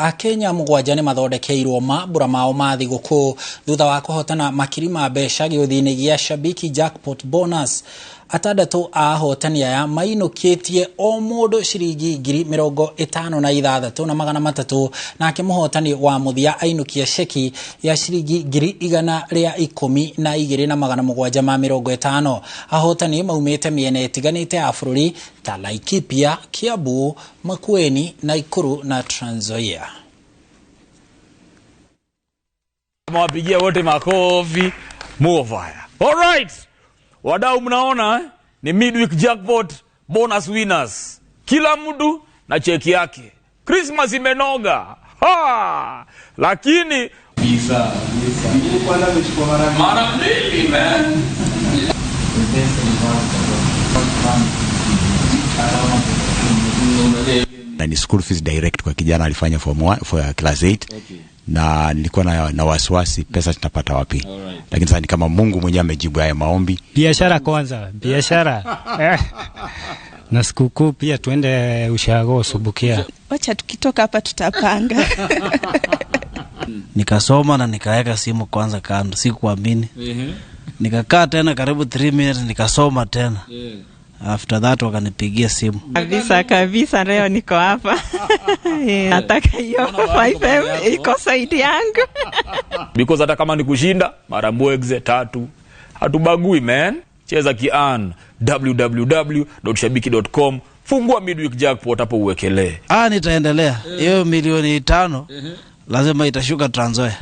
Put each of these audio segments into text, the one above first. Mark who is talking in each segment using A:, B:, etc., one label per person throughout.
A: Akenya mũgwanja nĩ mathondekeirwo mambura mao ma thigũkũũ thutha wa kũhotana makiri ma mbeca gĩũthi-inĩ gĩa Shabiki jackpot bonus. Atandatũ a ahotani aya mainũkĩtie o mũndũ ciringi 56,300 nake mũhotani wa mũthia ainũkia ceki ya ciringi 112,750. Ahotani maumĩte mĩena ĩtiganĩte ya bũrũri ta Laikipia, Kiambu, Makueni, Nakuru na Trans Nzoia.
B: Mawapigia wote makofi. Movaya. All right. Wadau mnaona ni midweek jackpot bonus winners. Kila mtu na cheki yake. Christmas imenoga. Ha! Lakini
C: visa. Mara mbili man.
D: Na ni school fees direct kwa kijana alifanya form 1 for class 8. Okay. Na nilikuwa na wasiwasi pesa tutapata wapi. Lakini sasa ni kama Mungu mwenyewe amejibu haya maombi.
E: Biashara kwanza, biashara. Na sikukuu pia tuende ushago subukia.
F: Wacha tukitoka hapa tutapanga.
G: Nikasoma na nikaweka simu kwanza kando, sikuamini. Nikakaa tena karibu 3 minutes nikasoma tena. After that wakanipigia simu.
F: Kabisa leo niko hapa. Nataka hiyo 5M iko saidi yangu.
B: Because hata kama ni kushinda mara mbwegze 3 hatubagui man. Cheza kian www.shabiki.com. Fungua midweek jackpot hapo uwekelee.
G: Nitaendelea. Hiyo milioni 5 lazima itashuka Trans Nzoia.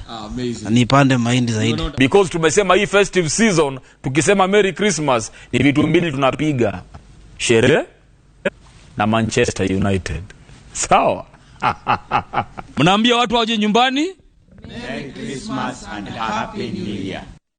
G: Nipande mahindi zaidi.
B: Because tumesema hii festive season tukisema Merry Christmas ni vitu mbili tunapiga. Sherehe na Manchester United. Sawa.
H: Mnaambia watu waje nyumbani?
D: Merry Christmas and Happy New Year.